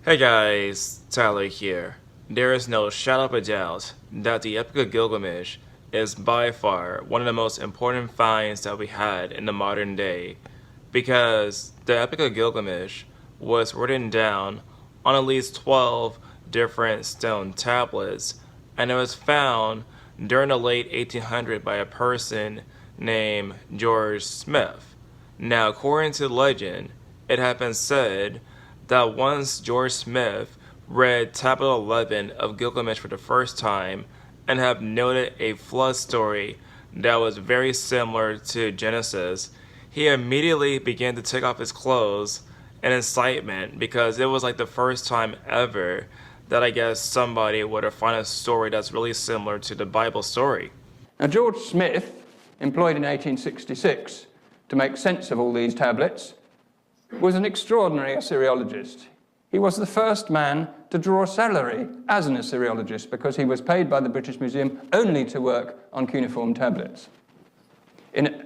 Hey guys, Tyler here. There is no shadow of a doubt that the Epic of Gilgamesh is by far one of the most important finds that we had in the modern day, because the Epic of Gilgamesh was written down on at least 12 different stone tablets, and it was found during the late 1800s by a person named George Smith. Now, according to legend, it had been said that once George Smith read Tablet 11 of Gilgamesh for the first time and have noted a flood story that was very similar to Genesis, he immediately began to take off his clothes in excitement, because it was like the first time ever that I guess somebody would have found a story that's really similar to the Bible story. Now, George Smith, employed in 1866 to make sense of all these tablets, was an extraordinary Assyriologist. He was the first man to draw a salary as an Assyriologist, because he was paid by the British Museum only to work on cuneiform tablets. In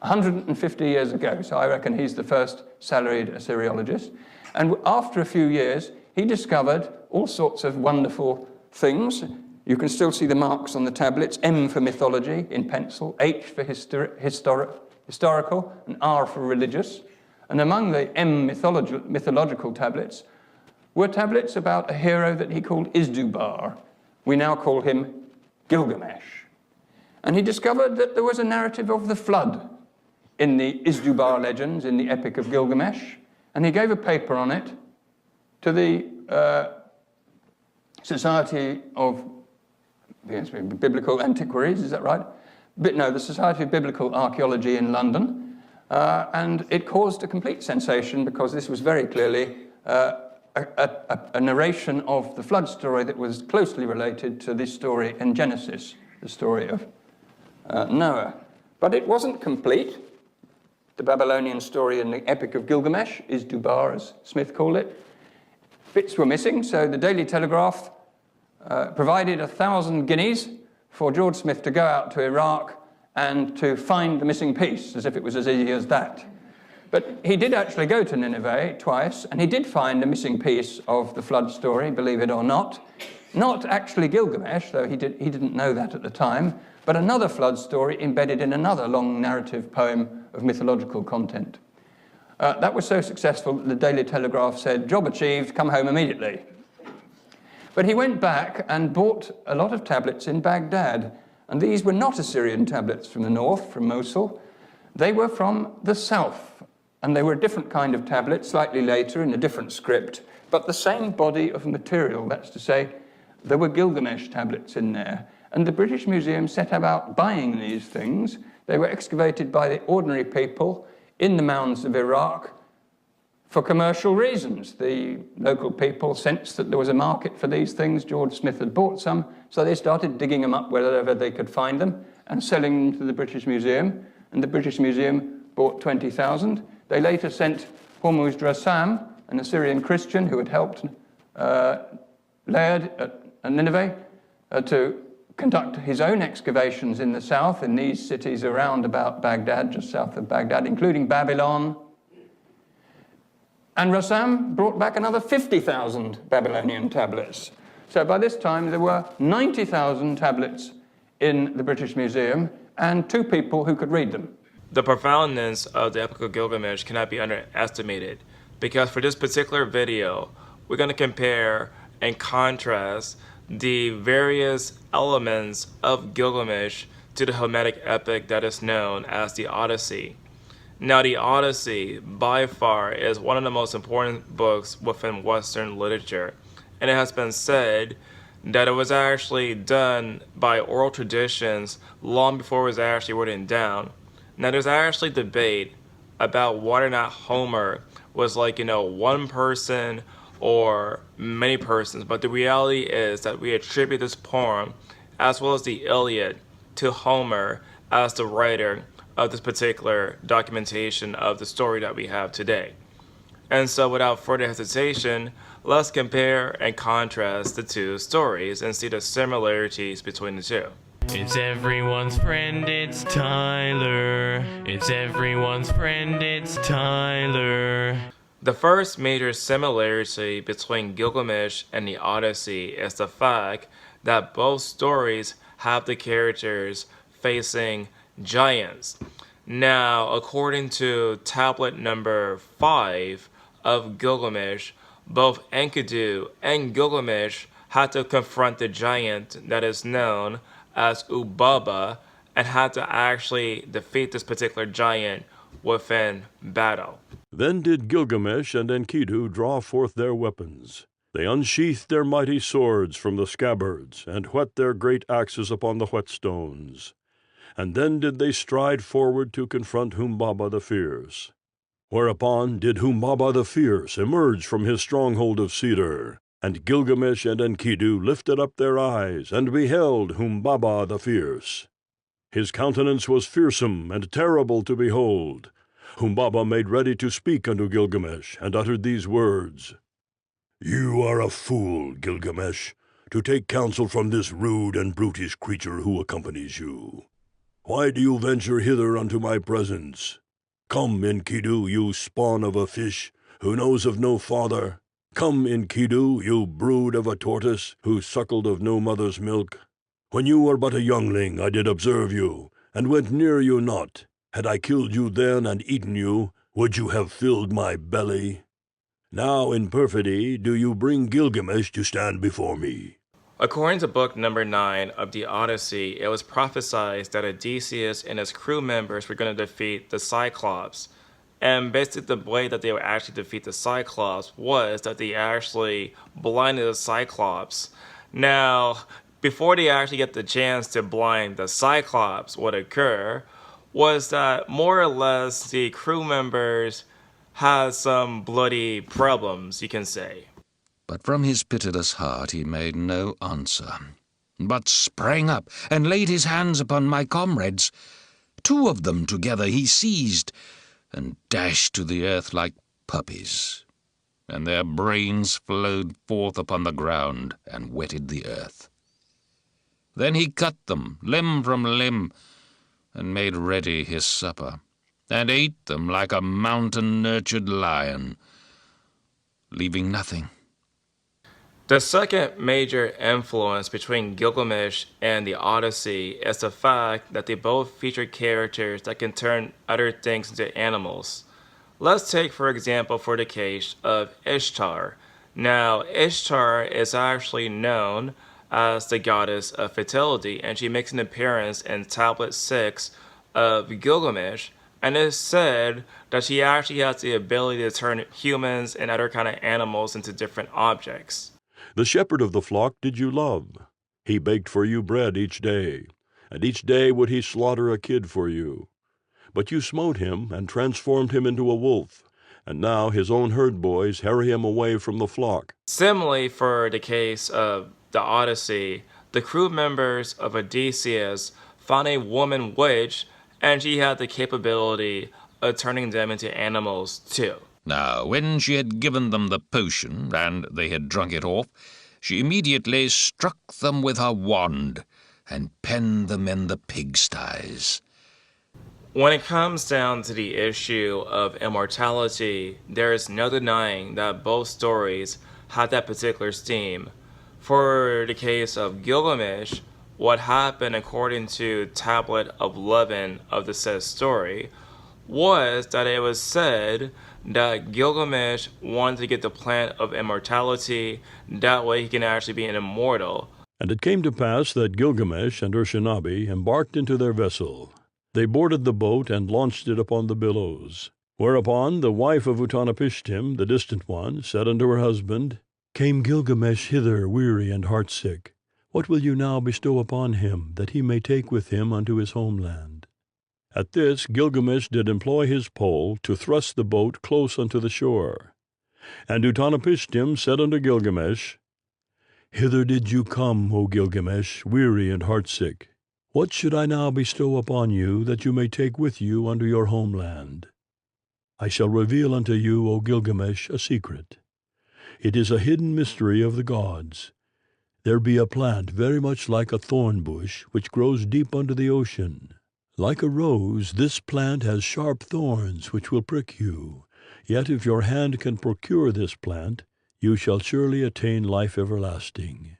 150 years ago, so I reckon he's the first salaried Assyriologist. And after a few years, he discovered all sorts of wonderful things. You can still see the marks on the tablets: M for mythology in pencil, H for historical, and R for religious. And among the M mythological tablets were tablets about a hero that he called Izdubar. We now call him Gilgamesh. And he discovered that there was a narrative of the flood in the Izdubar legends, in the Epic of Gilgamesh, and he gave a paper on it to the Society of Biblical Antiquaries, is that right? No, the Society of Biblical Archaeology in London. And it caused a complete sensation, because this was very clearly a narration of the flood story that was closely related to this story in Genesis, the story of Noah. But it wasn't complete. The Babylonian story in the Epic of Gilgamesh, Izdubar as Smith called it, bits were missing, so the Daily Telegraph provided 1,000 guineas for George Smith to go out to Iraq and to find the missing piece, as if it was as easy as that. But he did actually go to Nineveh twice, and he did find a missing piece of the flood story, believe it or not. Not actually Gilgamesh, though he didn't know that at the time, but another flood story embedded in another long narrative poem of mythological content. That was so successful that the Daily Telegraph said, "Job achieved, come home immediately." But he went back and bought a lot of tablets in Baghdad. And these were not Assyrian tablets from the north, from Mosul. They were from the south. And they were a different kind of tablet, slightly later, in a different script, but the same body of material. That's to say, there were Gilgamesh tablets in there. And the British Museum set about buying these things. They were excavated by the ordinary people in the mounds of Iraq for commercial reasons. The local people sensed that there was a market for these things. George Smith had bought some, so they started digging them up wherever they could find them and selling them to the British Museum. And the British Museum bought 20,000. They later sent Hormuzd Rassam, an Assyrian Christian who had helped Laird at Nineveh, to conduct his own excavations in the south, in these cities around about Baghdad, just south of Baghdad, including Babylon. And Rassam brought back another 50,000 Babylonian tablets. So by this time, there were 90,000 tablets in the British Museum and 2 people who could read them. The profoundness of the Epic of Gilgamesh cannot be underestimated, because for this particular video, we're going to compare and contrast the various elements of Gilgamesh to the Homeric epic that is known as the Odyssey. Now, the Odyssey, by far, is one of the most important books within Western literature, and it has been said that it was actually done by oral traditions long before it was actually written down. Now, there's actually debate about whether or not Homer was one person or many persons, but the reality is that we attribute this poem, as well as the Iliad, to Homer as the writer of this particular documentation of the story that we have today. And so without further hesitation, let's compare and contrast the two stories and see the similarities between the two. It's everyone's friend, it's Tyler. It's everyone's friend, it's Tyler. The first major similarity between Gilgamesh and the Odyssey is the fact that both stories have the characters facing giants. Now, according to tablet number 5 of Gilgamesh, both Enkidu and Gilgamesh had to confront the giant that is known as Ubaba and had to actually defeat this particular giant within battle. Then did Gilgamesh and Enkidu draw forth their weapons. They unsheathed their mighty swords from the scabbards, and whet their great axes upon the whetstones. And then did they stride forward to confront Humbaba the Fierce. Whereupon did Humbaba the Fierce emerge from his stronghold of cedar, and Gilgamesh and Enkidu lifted up their eyes, and beheld Humbaba the Fierce. His countenance was fearsome and terrible to behold. Humbaba made ready to speak unto Gilgamesh, and uttered these words: "You are a fool, Gilgamesh, to take counsel from this rude and brutish creature who accompanies you. Why do you venture hither unto my presence? Come, Enkidu, you spawn of a fish, who knows of no father. Come, Enkidu, you brood of a tortoise, who suckled of no mother's milk. When you were but a youngling, I did observe you, and went near you not. Had I killed you then and eaten you, would you have filled my belly? Now in perfidy do you bring Gilgamesh to stand before me." According to book number 9 of the Odyssey, it was prophesied that Odysseus and his crew members were going to defeat the Cyclops. And basically the way that they would actually defeat the Cyclops was that they actually blinded the Cyclops. Now, before they actually get the chance to blind the Cyclops, what occurred was that more or less the crew members had some bloody problems, you can say. But from his pitiless heart he made no answer, but sprang up and laid his hands upon my comrades. 2 of them together he seized, and dashed to the earth like puppies, and their brains flowed forth upon the ground and wetted the earth. Then he cut them limb from limb, and made ready his supper, and ate them like a mountain-nurtured lion, leaving nothing. The second major influence between Gilgamesh and the Odyssey is the fact that they both feature characters that can turn other things into animals. Let's take, for example, for the case of Ishtar. Now, Ishtar is actually known as the goddess of fertility, and she makes an appearance in Tablet 6 of Gilgamesh, and it is said that she actually has the ability to turn humans and other kind of animals into different objects. "The shepherd of the flock did you love. He baked for you bread each day, and each day would he slaughter a kid for you. But you smote him and transformed him into a wolf, and now his own herd boys harry him away from the flock." Similarly, for the case of the Odyssey, the crew members of Odysseus found a woman witch, and she had the capability of turning them into animals too. Now, when she had given them the potion, and they had drunk it off, she immediately struck them with her wand, and penned them in the pigsties. When it comes down to the issue of immortality, there is no denying that both stories had that particular theme. For the case of Gilgamesh, what happened according to Tablet 11 of the said story was that it was said that Gilgamesh wanted to get the plant of immortality, that way he can actually be an immortal. And it came to pass that Gilgamesh and Urshanabi embarked into their vessel. They boarded the boat and launched it upon the billows. Whereupon the wife of Utanapishtim, the distant one, said unto her husband, "Came Gilgamesh hither weary and heartsick. What will you now bestow upon him, that he may take with him unto his homeland?" At this Gilgamesh did employ his pole to thrust the boat close unto the shore. And Utanapishtim said unto Gilgamesh, "Hither did you come, O Gilgamesh, weary and heartsick. What should I now bestow upon you, that you may take with you unto your homeland? I shall reveal unto you, O Gilgamesh, a secret. It is a hidden mystery of the gods. There be a plant very much like a thorn bush, which grows deep under the ocean. Like a rose, this plant has sharp thorns which will prick you. Yet if your hand can procure this plant, you shall surely attain life everlasting.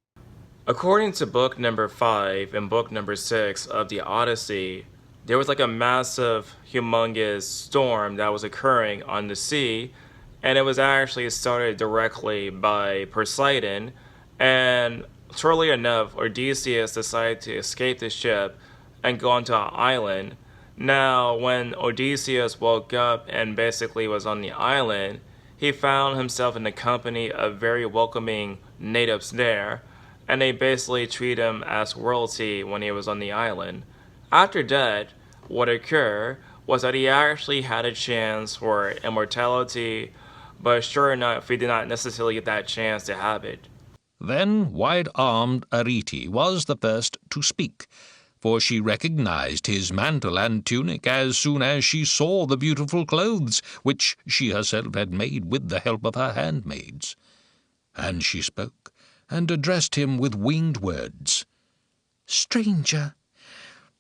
According to book number 5 and book number 6 of the Odyssey, there was like a massive, humongous storm that was occurring on the sea, and it was actually started directly by Poseidon. And shortly enough, Odysseus decided to escape the ship and go onto an island. Now, when Odysseus woke up and basically was on the island, he found himself in the company of very welcoming natives there, and they basically treat him as royalty when he was on the island. After that, what occurred was that he actually had a chance for immortality, but sure enough, he did not necessarily get that chance to have it. Then wide-armed Arete was the first to speak, for she recognized his mantle and tunic as soon as she saw the beautiful clothes which she herself had made with the help of her handmaids. And she spoke, and addressed him with winged words. Stranger,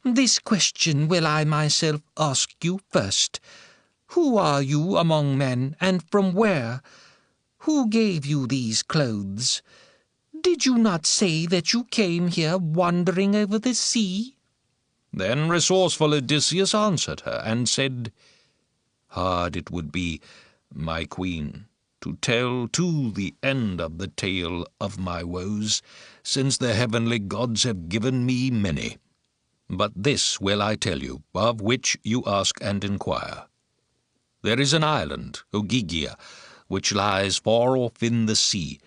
this question will I myself ask you first. Who are you among men, and from where? Who gave you these clothes? Did you not say that you came here wandering over the sea? Then resourceful Odysseus answered her, and said, Hard it would be, my queen, to tell to the end of the tale of my woes, since the heavenly gods have given me many. But this will I tell you, of which you ask and inquire. There is an island, Ogygia, which lies far off in the sea.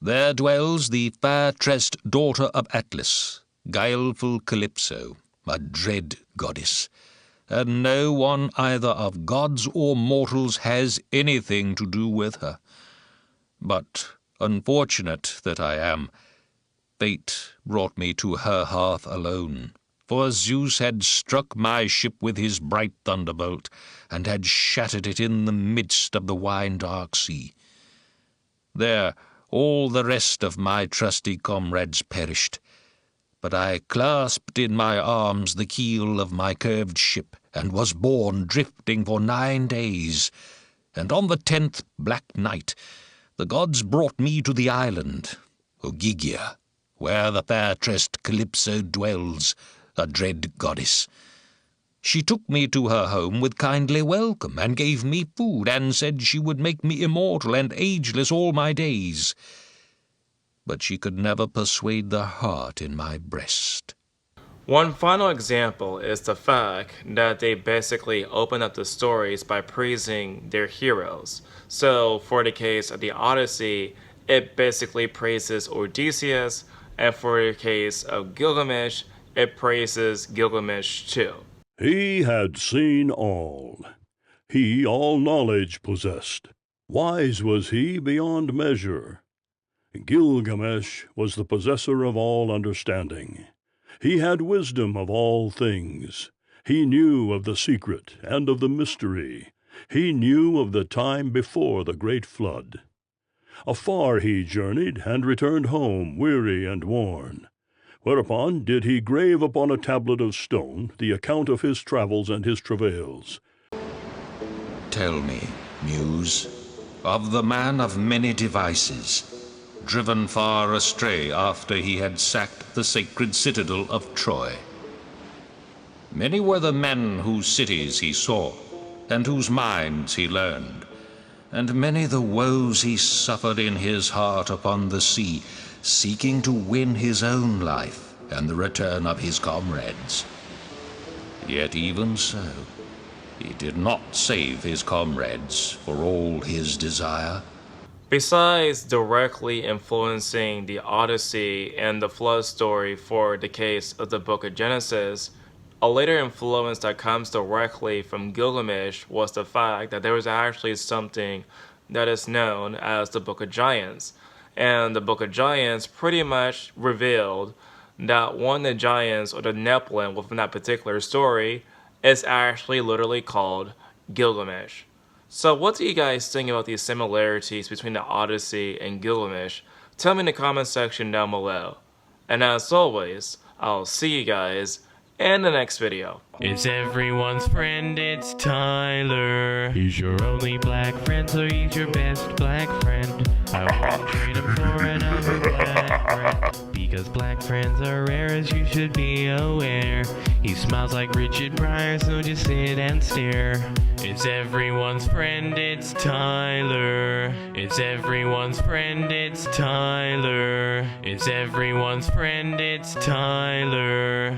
There dwells the fair-tressed daughter of Atlas, guileful Calypso, a dread goddess, and no one either of gods or mortals has anything to do with her. But, unfortunate that I am, fate brought me to her hearth alone, for Zeus had struck my ship with his bright thunderbolt, and had shattered it in the midst of the wine-dark sea. There all the rest of my trusty comrades perished, but I clasped in my arms the keel of my curved ship, and was borne drifting for 9 days, and on the 10th black night the gods brought me to the island, Ogygia, where the fair-tressed Calypso dwells, a dread goddess. She took me to her home with kindly welcome, and gave me food, and said she would make me immortal and ageless all my days. But she could never persuade the heart in my breast. One final example is the fact that they basically open up the stories by praising their heroes. So, for the case of the Odyssey, it basically praises Odysseus, and for the case of Gilgamesh, it praises Gilgamesh too. He had seen all. He all knowledge possessed. Wise was he beyond measure. Gilgamesh was the possessor of all understanding. He had wisdom of all things. He knew of the secret and of the mystery. He knew of the time before the great flood. Afar he journeyed, and returned home weary and worn. Whereupon did he grave upon a tablet of stone the account of his travels and his travails. Tell me, Muse, of the man of many devices, driven far astray after he had sacked the sacred citadel of Troy. Many were the men whose cities he saw, and whose minds he learned, and many the woes he suffered in his heart upon the sea, seeking to win his own life and the return of his comrades. Yet even so, he did not save his comrades for all his desire. Besides directly influencing the Odyssey and the flood story for the case of the Book of Genesis, a later influence that comes directly from Gilgamesh was the fact that there was actually something that is known as the Book of Giants. And the Book of Giants pretty much revealed that one of the giants, or the Nephilim within that particular story, is actually literally called Gilgamesh. So what do you guys think about these similarities between the Odyssey and Gilgamesh? Tell me in the comment section down below. And as always, I'll see you guys in the next video. It's everyone's friend, it's Tyler. He's your only black friend, so he's your best black friend. I won't trade him for another black friend, because black friends are rare, as you should be aware. He smiles like Richard Pryor, so just sit and stare. It's everyone's friend, it's Tyler. It's everyone's friend, it's Tyler. It's everyone's friend, it's Tyler.